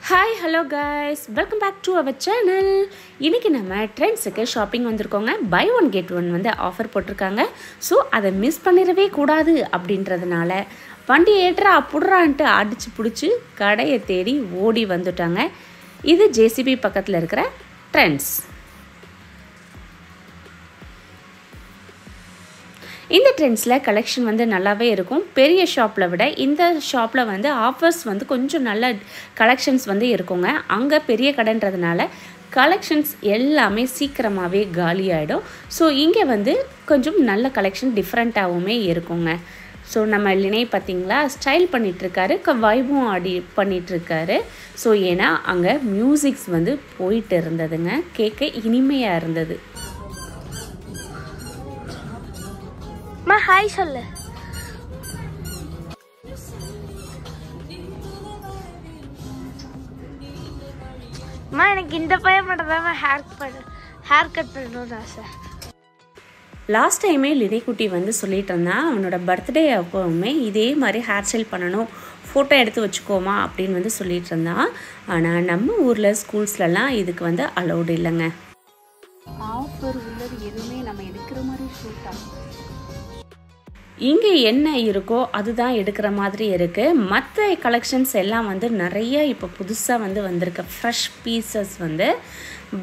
Hi hello guys, welcome back to our channel. இன்றைக்கி நம்ம ட்ரெண்ட்ஸுக்கு ஷாப்பிங் வந்திருக்கோங்க. பை ஒன் கெட் ஒன் வந்து ஆஃபர் போட்டிருக்காங்க. ஸோ அதை மிஸ் பண்ணிடவே கூடாது அப்படின்றதுனால வண்டி ஏற்றா புடுறான்ட்டு அடித்து பிடிச்சி கடையை தேடி ஓடி வந்துட்டாங்க. இது ஜேசிபி பக்கத்தில் இருக்கிற ட்ரெண்ட்ஸ். இந்த ட்ரெண்ட்ஸில் கலெக்ஷன் வந்து நல்லாவே இருக்கும். பெரிய ஷாப்பில் விட இந்த ஷாப்பில் வந்து ஆஃபர்ஸ் வந்து கொஞ்சம் நல்ல கலெக்ஷன்ஸ் வந்து இருக்குங்க. அங்கே பெரிய கடைன்றதுனால கலெக்ஷன்ஸ் எல்லாமே சீக்கிரமாகவே காலியாகிடும். ஸோ இங்கே வந்து கொஞ்சம் நல்ல கலெக்ஷன் டிஃப்ரெண்ட்டாகவுமே இருக்குங்க. ஸோ நம்ம லினை பார்த்திங்களா ஸ்டைல் பண்ணிகிட்ருக்காரு, வைபும் ஆடி பண்ணிகிட்ருக்காரு. ஸோ ஏன்னா அங்கே மியூசிக்ஸ் வந்து போயிட்டு இருந்ததுங்க, கேட்க இனிமையாக இருந்தது. ஹாய் சொல்லு. எனக்கு இந்த பையன் மட்டும் தான் ஹேர் கட் பண்ணணும்னு ஆசை. லாஸ்ட் டைமே லினைக்குட்டி வந்து சொல்லிட்டு இருந்தான், அவனோட பர்த்டே அப்போவுமே இதே மாதிரி ஹேர் ஸ்டைல் பண்ணணும், ஃபோட்டோ எடுத்து வச்சுக்கோமா அப்படின்னு வந்து சொல்லிட்டு இருந்தான். ஆனால் நம்ம ஊரில் ஸ்கூல்ஸ்லலாம் இதுக்கு வந்து அலௌடு இல்லைங்க. ஆஃபர் உள்ளது எதுவுமே நம்ம எடுக்கிற மாதிரி ஷூட் ஆகும். இங்கே என்ன இருக்கோ அதுதான் எடுக்கிற மாதிரி இருக்குது. மற்ற கலெக்ஷன்ஸ் எல்லாம் வந்து நிறைய இப்போ புதுசாக வந்து வந்திருக்கு ஃப்ரெஷ் பீசஸ் வந்து.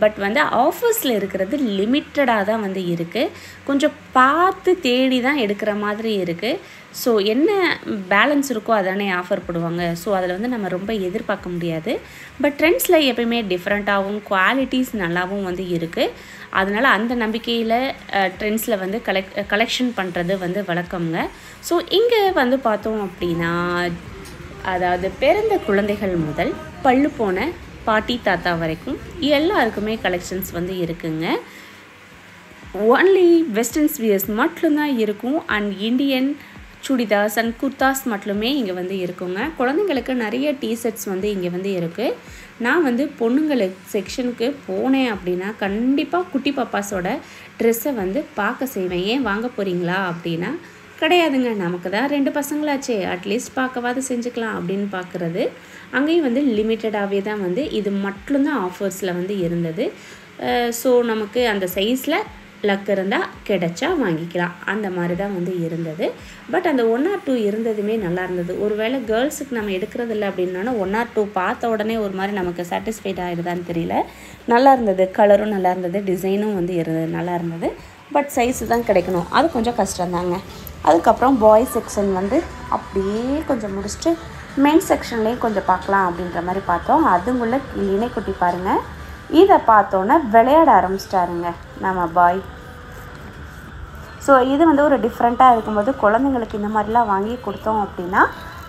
பட் வந்து ஆஃபர்ஸில் இருக்கிறது லிமிட்டடாக தான் வந்து இருக்குது. கொஞ்சம் பார்த்து தேடி தான் எடுக்கிற மாதிரி இருக்குது. ஸோ என்ன பேலன்ஸ் இருக்கோ அதானே ஆஃபர் போடுவாங்க. ஸோ அதில் வந்து நம்ம ரொம்ப எதிர்பார்க்க முடியாது. பட் ட்ரெண்ட்ஸில் எப்பயுமே டிஃப்ரெண்ட்டாகவும் குவாலிட்டிஸ் நல்லாவும் வந்து இருக்குது. அதனால் அந்த நம்பிக்கையில் ட்ரெண்ட்ஸில் வந்து கலெக்ஷன் பண்ணுறது வந்து வழக்கம்ங்க. ஸோ இங்கே வந்து பார்த்தோம் அப்படின்னா, அதாவது பிறந்த குழந்தைகள் முதல் பல்லு போன பாட்டி தாத்தா வரைக்கும் எல்லாருக்குமே கலெக்ஷன்ஸ் வந்து இருக்குங்க. ஒன்லி வெஸ்டர்ன்ஸ் வியர்ஸ் மட்டும்தான் இருக்கும். And Indian churidars and Gurdas மட்டுமே இங்கே வந்து இருக்குங்க. குழந்தைங்களுக்கு நிறைய டிஷர்ட்ஸ் வந்து இங்கே வந்து இருக்குது. நான் வந்து பொண்ணுங்களுக்கு செக்ஷனுக்கு போனேன் அப்படின்னா கண்டிப்பாக குட்டி பாப்பாஸோட ட்ரெஸ்ஸை வந்து பார்க்க செய்வேன். ஏன் வாங்க போகிறீங்களா அப்படின்னா, கிடையாதுங்க, நமக்கு தான் 2 பசங்களாச்சே, அட்லீஸ்ட் பார்க்கவாது செஞ்சுக்கலாம் அப்படின்னு பார்க்குறது. அங்கேயும் வந்து லிமிட்டடாகவே தான் வந்து இது மட்டும்தான் ஆஃபர்ஸில் வந்து இருந்தது. ஸோ நமக்கு அந்த சைஸில் லக் இருந்தால் கிடைச்சா வாங்கிக்கலாம், அந்த மாதிரி தான் வந்து இருந்தது. பட் அந்த 1 or 2 இருந்ததுமே நல்லா இருந்தது. ஒருவேளை கேர்ள்ஸுக்கு நம்ம எடுக்கிறதில்ல அப்படின்னா 1 or 2 பார்த்த உடனே ஒரு மாதிரி நமக்கு சாட்டிஸ்ஃபைட் ஆகிடுதான்னு தெரியல. நல்லா இருந்தது, கலரும் நல்லா இருந்தது, டிசைனும் வந்து நல்லா இருந்தது. பட் சைஸு தான் கிடைக்கணும், அது கொஞ்சம் கஷ்டம்தாங்க. அதுக்கப்புறம் பாய்ஸ் செக்ஷன் வந்து அப்படியே கொஞ்சம் முடிச்சுட்டு மென் செக்ஷன்லேயும் கொஞ்சம் பார்க்கலாம் அப்படின்ற மாதிரி பார்த்தோம். அதுங்குள்ளே இணைக்குட்டி பாருங்கள், இதை பார்த்தோன்னே விளையாட ஆரம்பிச்சிட்டாருங்க நம்ம பாய். ஸோ இது வந்து ஒரு டிஃப்ரெண்ட்டாக இருக்கும்போது குழந்தைங்களுக்கு இந்த மாதிரிலாம் வாங்கி கொடுத்தோம் அப்படின்னா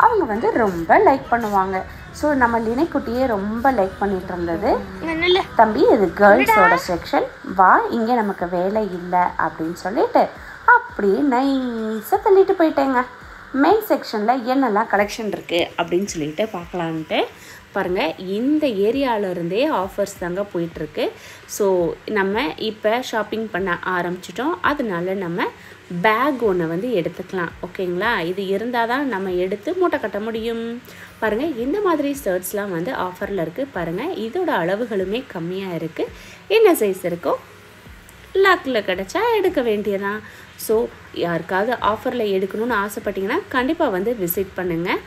அவங்க வந்து ரொம்ப லைக் பண்ணுவாங்க. ஸோ நம்ம லினைக்குட்டியே ரொம்ப லைக் பண்ணிட்டு இருந்தது. தம்பி இது கேர்ள்ஸோட செக்ஷன், வா இங்கே நமக்கு வேலை இல்லை அப்படின்னு சொல்லிட்டு அப்படியே நைஸாக தள்ளிட்டு போயிட்டேங்க. மெயின் செக்ஷனில் என்னெல்லாம் கலெக்ஷன் இருக்குது அப்படின்னு சொல்லிட்டு பார்க்கலான்ட்டு பாருங்கள். இந்த ஏரியாவிலருந்தே ஆஃபர்ஸ் தாங்க போயிட்டுருக்கு. ஸோ நம்ம இப்போ ஷாப்பிங் பண்ண ஆரம்பிச்சிட்டோம். அதனால நம்ம பேக் ஒன்று வந்து எடுத்துக்கலாம், ஓகேங்களா? இது இருந்தால் தான் நம்ம எடுத்து மூட்டை கட்ட முடியும். பாருங்கள், இந்த மாதிரி ஷர்ட்ஸ்லாம் வந்து ஆஃபரில் இருக்குது. பாருங்கள், இதோட அளவுகளுமே கம்மியாக இருக்குது. என்ன சைஸ் இருக்கோ லாக்கில் கிடச்சா எடுக்க வேண்டியதான். ஸோ யாருக்காவது ஆஃபரில் எடுக்கணும்னு ஆசைப்பட்டீங்கன்னா கண்டிப்பாக வந்து விசிட் பண்ணுங்கள்.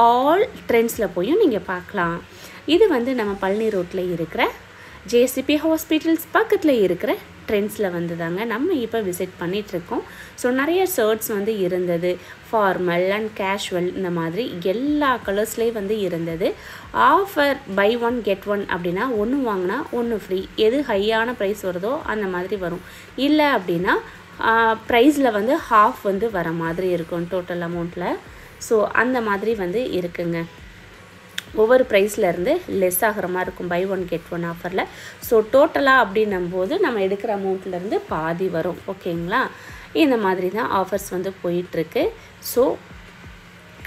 ஆல் ட்ரெண்ட்ஸில் போயும் நீங்கள் பார்க்கலாம். இது வந்து நம்ம பழனி ரோட்டில் இருக்கிற ஜேசிபி ஹாஸ்பிட்டல்ஸ் பக்கத்தில் இருக்கிற ட்ரெண்ட்ஸில் வந்து தாங்க நம்ம இப்போ விசிட் பண்ணிகிட்ருக்கோம். ஸோ நிறைய ஷர்ட்ஸ் வந்து இருந்தது, ஃபார்மல் அண்ட் கேஷுவல், இந்த மாதிரி எல்லா கலர்ஸ்லேயும் வந்து இருந்தது. Offer buy one get one அப்படின்னா ஒன்று வாங்கினா ஒன்று ஃப்ரீ. எது ஹையான ப்ரைஸ் வருதோ அந்த மாதிரி வரும். இல்லை அப்படின்னா ப்ரைஸில் வந்து ஹாஃப் வந்து வர மாதிரி இருக்கும் டோட்டல் அமௌண்ட்டில். ஸோ அந்த மாதிரி வந்து இருக்குங்க. ஒவ்வொரு ப்ரைஸ்லேருந்து லெஸ் ஆகிற மாதிரி இருக்கும் பை ஒன் கெட் ஒன் ஆஃபரில். ஸோ டோட்டலாக அப்படின்னும் போது நம்ம எடுக்கிற அமௌண்ட்லேருந்து பாதி வரும், ஓகேங்களா? இந்த மாதிரி தான் ஆஃபர்ஸ் வந்து போயிட்டுருக்கு. ஸோ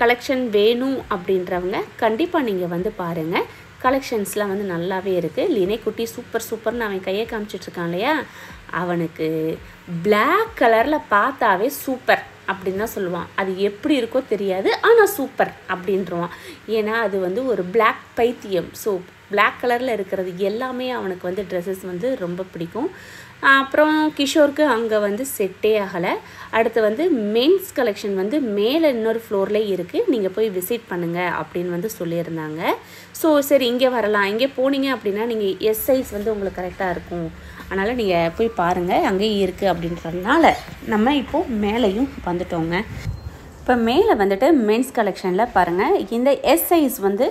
கலெக்ஷன் வேணும் அப்படின்றவங்க கண்டிப்பாக நீங்கள் வந்து பாருங்கள். கலெக்ஷன்ஸ்லாம் வந்து நல்லாவே இருக்குது. லினைக்குட்டி சூப்பர்னு அவன் கையை காமிச்சிட்ருக்கான் இல்லையா, அவனுக்கு பிளாக் கலரில் பார்த்தாவே சூப்பர் அப்படின்னு தான் சொல்லுவான். அது எப்படி இருக்கோ தெரியாது, ஆனால் சூப்பர் அப்படின்றான். ஏன்னா அது வந்து ஒரு பிளாக் பைத்தியம். ஸோ பிளாக் கலரில் இருக்கிறது எல்லாமே அவனுக்கு வந்து ட்ரெஸ்ஸஸ் வந்து ரொம்ப பிடிக்கும். அப்புறம் கிஷோருக்கு அங்கே வந்து செட்டே ஆகலை. அடுத்து வந்து மென்ஸ் கலெக்ஷன் வந்து மேலே இன்னொரு ஃப்ளோரில் இருக்குது, நீங்கள் போய் விசிட் பண்ணுங்கள் அப்படின்னு வந்து சொல்லியிருந்தாங்க. ஸோ சரி இங்கே வரலாம், இங்கே போனீங்க அப்படின்னா நீங்கள் எஸ் சைஸ் வந்து உங்களுக்கு கரெக்டாக இருக்கும், அதனால் நீங்கள் போய் பாருங்கள் அங்கேயே இருக்குது அப்படின்றதுனால நம்ம இப்போது மேலேயும் வந்துட்டோங்க. இப்போ மேலே வந்துட்டு மென்ஸ் கலெக்ஷனில் பாருங்கள், இந்த எஸ் சைஸ் வந்து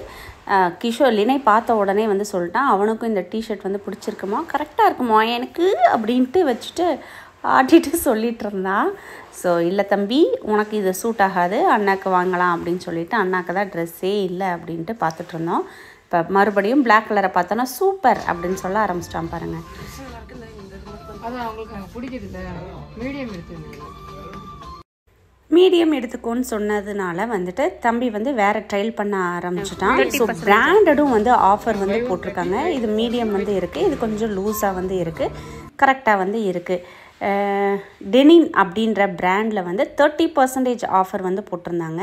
கிஷோர் லினை பார்த்த உடனே வந்து சொல்லிட்டான், அவனுக்கும் இந்த டிஷர்ட் வந்து பிடிச்சிருக்குமா, கரெக்டாக இருக்குமா எனக்கு அப்படின்ட்டு வச்சுட்டு ஆட்டிட்டு சொல்லிகிட்டு இருந்தான். ஸோ இல்லை தம்பி, உனக்கு இது சூட் ஆகாது, அண்ணாக்கு வாங்கலாம் அப்படின்னு சொல்லிட்டு அண்ணாக்கு தான் ட்ரெஸ்ஸே இல்லை அப்படின்ட்டு பார்த்துட்டு இருந்தோம். இப்போ மறுபடியும் பிளாக் கலரை பார்த்தோன்னா சூப்பர் அப்படின்னு சொல்ல ஆரம்பிச்சிட்டான் பாருங்கள். மீடியம் எடுத்துக்கோன்னு சொன்னதுனால வந்துட்டு தம்பி வந்து வேறு ட்ரையல் பண்ண ஆரம்பிச்சிட்டான். ஸோ பிராண்டடும் வந்து ஆஃபர் வந்து போட்டிருக்காங்க. இது மீடியம் வந்து இருக்குது, இது கொஞ்சம் லூஸாக வந்து இருக்குது, கரெக்டாக வந்து இருக்குது. டெனின் அப்படின்ற பிராண்டில் வந்து 30% ஆஃபர் வந்து போட்டிருந்தாங்க.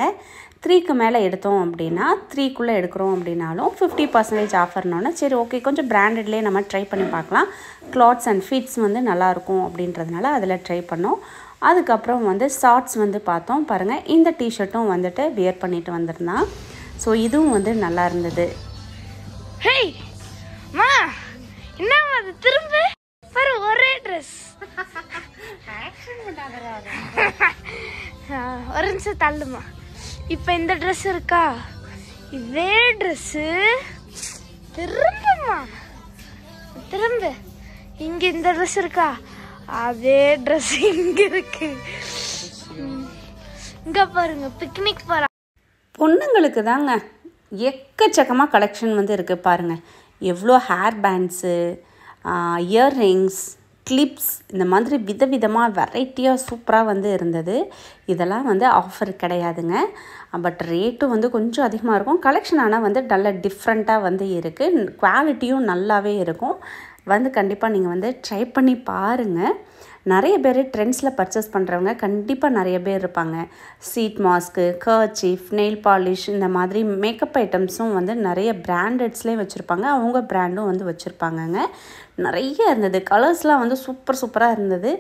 3க்கு மேலே எடுத்தோம் அப்படின்னா, 3க்குள்ளே எடுக்கிறோம் அப்படின்னாலும் 50% ஆஃபர்னோன்னா சரி ஓகே கொஞ்சம் பிராண்டட்லேயே நம்ம ட்ரை பண்ணி பார்க்கலாம், கிளாத்ஸ் அண்ட் ஃபிட்ஸ் வந்து நல்லாயிருக்கும் அப்படின்றதுனால அதில் ட்ரை பண்ணோம். அதுக்கப்புறம் வந்து ஷார்ட்ஸ் வந்து பார்த்தோம் பாருங்கள், இந்த டிஷர்ட்டும் வந்துட்டு வியர் பண்ணிட்டு வந்திருந்தான். ஸோ இதுவும் வந்து நல்லா இருந்தது. திரும்ப ஒரே ட்ரெஸ் ஒரு நிமிஷம் தள்ளுமா. இப்போ இந்த ட்ரெஸ் இருக்கா, இதே ட்ரெஸ்ஸு திரும்பமா, திரும்ப இங்க இந்த ட்ரெஸ் இருக்கா, அதே ட்ரெஸ் இங்க இருக்கு. இங்க பாருங்க, பிக்னிக் போற பொண்ணுங்களுக்கு தாங்க எக்கச்சக்கமாக கலெக்ஷன் வந்து இருக்குது பாருங்கள். எவ்வளோ ஹேர் பேண்ட்ஸு, இயர்ரிங்ஸ், கிளிப்ஸ், இந்த மாதிரி விதவிதமாக வெரைட்டியாக சூப்பராக வந்து இருந்தது. இதெல்லாம் வந்து ஆஃபர் கிடையாதுங்க, பட் ரேட்டும் வந்து கொஞ்சம் அதிகமாக இருக்கும். கலெக்ஷன் ஆனால் வந்து நல்ல டிஃப்ரெண்ட்டாக வந்து இருக்குது, குவாலிட்டியும் நல்லாவே இருக்கும். வந்து கண்டிப்பாக நீங்கள் வந்து ட்ரை பண்ணி பாருங்கள். நிறைய பேர் ட்ரெண்ட்ஸில் பர்ச்சேஸ் பண்ணுறவங்க கண்டிப்பாக நிறைய பேர் இருப்பாங்க. Seat mask, handkerchief, nail polish, இந்த மாதிரி மேக்கப் ஐட்டம்ஸும் வந்து நிறைய பிராண்டட்ஸ்லேயும் வச்சுருப்பாங்க, அவங்க பிராண்டும் வந்து வச்சுருப்பாங்கங்க. நிறைய இருந்தது, கலர்ஸ்லாம் வந்து சூப்பராக இருந்தது.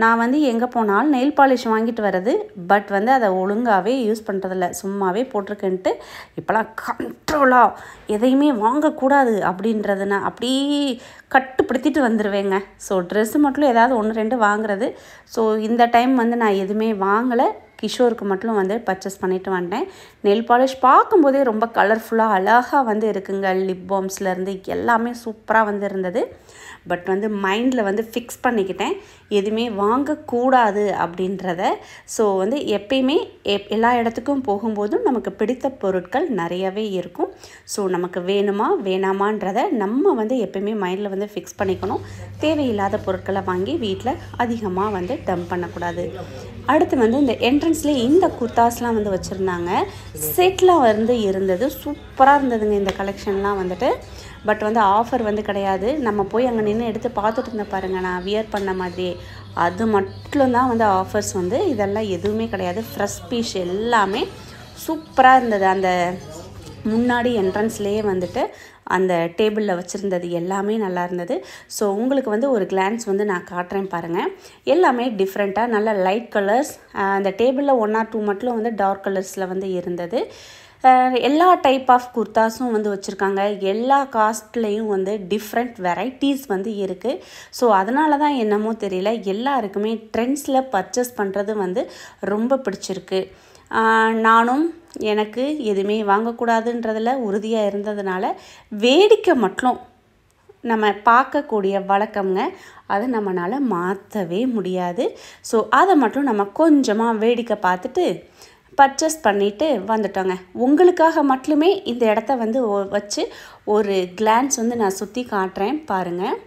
நான் வந்து எங்கே போனாலும் நெயில் பாலிஷ் வாங்கிட்டு வர்றது, பட் வந்து அதை ஒழுங்காகவே யூஸ் பண்ணுறதில்ல, சும்மாவே போட்டிருக்கேன்ட்டு. இப்போலாம் கண்ட்ரோலாக எதையுமே வாங்கக்கூடாது அப்படின்றதுனா அப்படியே கட்டுப்படுத்திட்டு வந்துடுவேங்க. ஸோ ட்ரெஸ்ஸு மட்டும் ஏதாவது 1-2 வாங்குறது. ஸோ இந்த டைம் வந்து நான் எதுவுமே வாங்கலை, கிஷோருக்கு மட்டும் வந்து பர்ச்சேஸ் பண்ணிவிட்டு வந்துட்டேன். நெயில் பாலிஷ் பார்க்கும்போதே ரொம்ப கலர்ஃபுல்லாக அழகாக வந்து இருக்குங்க. லிப் பாம்ஸ்லேருந்து எல்லாமே சூப்பராக வந்து இருந்தது. பட் வந்து மைண்டில் வந்து ஃபிக்ஸ் பண்ணிக்கிட்டேன் எதுவுமே வாங்கக்கூடாது அப்படின்றத. ஸோ வந்து எப்பயுமே எல்லா இடத்துக்கும் போகும்போதும் நமக்கு பிடித்த பொருட்கள் நிறையவே இருக்கும். ஸோ நமக்கு வேணுமா வேணாமான்றதை நம்ம வந்து எப்பயுமே மைண்டில் வந்து ஃபிக்ஸ் பண்ணிக்கணும். தேவையில்லாத பொருட்களை வாங்கி வீட்டில் அதிகமாக வந்து டம்ப் பண்ணக்கூடாது. அடுத்து வந்து இந்த என்ட்ரன்ஸ்லேயே இந்த குர்தாஸ்லாம் வந்து வச்சுருந்தாங்க, செட்லாம் வந்து இருந்தது, சூப்பராக இருந்ததுங்க இந்த கலெக்ஷன்லாம் வந்துட்டு. பட் வந்து ஆஃபர் வந்து கிடையாது. நம்ம போய் அங்கே நின்று எடுத்து பார்த்துட்டு இருந்த பாருங்கள், நான் வியர் பண்ண மாதிரியே அது மட்டும்தான் வந்து ஆஃபர்ஸ் வந்து, இதெல்லாம் எதுவுமே கிடையாது. ஃப்ரெஷ் பீஸ் எல்லாமே சூப்பராக இருந்தது. அந்த முன்னாடி என்ட்ரன்ஸ்லேயே வந்துட்டு அந்த டேபிளில் வச்சுருந்தது எல்லாமே நல்லா இருந்தது. ஸோ உங்களுக்கு வந்து ஒரு கிளான்ஸ் வந்து நான் காட்டுறேன் பாருங்கள். எல்லாமே டிஃப்ரெண்ட்டாக நல்ல லைட் கலர்ஸ், அந்த டேபிளில் 1 or 2 மட்டும் வந்து டார்க் கலர்ஸில் வந்து இருந்தது. எல்லா டைப் ஆஃப் குர்தாஸும் வந்து வச்சுருக்காங்க. எல்லா காஸ்ட்லேயும் வந்து டிஃப்ரெண்ட் வெரைட்டிஸ் வந்து இருக்குது. ஸோ அதனால தான் என்னமோ தெரியல, எல்லாருக்குமே ட்ரெண்ட்ஸில் பர்ச்சேஸ் பண்ணுறது வந்து ரொம்ப பிடிச்சிருக்கு. நானும் எனக்கு எதுவுமே வாங்கக்கூடாதுன்றதில் உறுதியாக இருந்ததுனால வேடிக்கை மட்டும் நம்ம பார்க்கக்கூடிய வழக்கம்ங்க, அதை நம்மளால் மாற்றவே முடியாது. ஸோ அதை மட்டும் நம்ம கொஞ்சமாக வேடிக்கை பார்த்துட்டு பர்ச்சேஸ் பண்ணிவிட்டு வந்துட்டோங்க. உங்களுக்காக மட்டுமே இந்த இடத்த வந்து வச்சு ஒரு கிளான்ஸ் வந்து நான் சுற்றி காட்டுறேன் பாருங்கள்.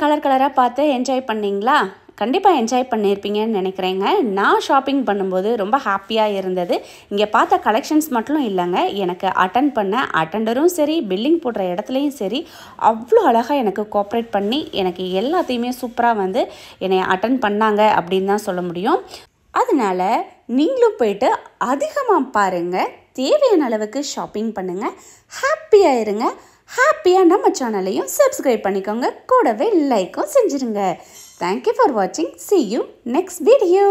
கலர் கலராக பார்த்து என்ஜாய் பண்ணிங்களா? கண்டிப்பாக என்ஜாய் பண்ணியிருப்பீங்கன்னு நினைக்கிறேங்க. நான் ஷாப்பிங் பண்ணும்போது ரொம்ப ஹாப்பியாக இருந்தது. இங்கே பார்த்த கலெக்ஷன்ஸ் மட்டும் இல்லைங்க, எனக்கு அட்டென்ட் பண்ண அட்டெண்டரும் சரி, பில்லிங் போடுற இடத்துலையும் சரி, அவ்வளோ அழகாக எனக்கு கோஆப்ரேட் பண்ணி எனக்கு எல்லாத்தையுமே சூப்பராக வந்து என்னை அட்டென்ட் பண்ணாங்க அப்படின்னு தான் சொல்ல முடியும். அதனால் நீங்களும் போயிட்டு அதிகமாக பாருங்கள், தேவையான அளவுக்கு ஷாப்பிங் பண்ணுங்கள், ஹாப்பியாக இருங்க. ஹாப்பியாக நம்ம சேனலையும் சப்ஸ்கிரைப் பண்ணிக்கோங்க, கூடவே லைக்கும் செஞ்சுருங்க. Thank you for watching. See you next video.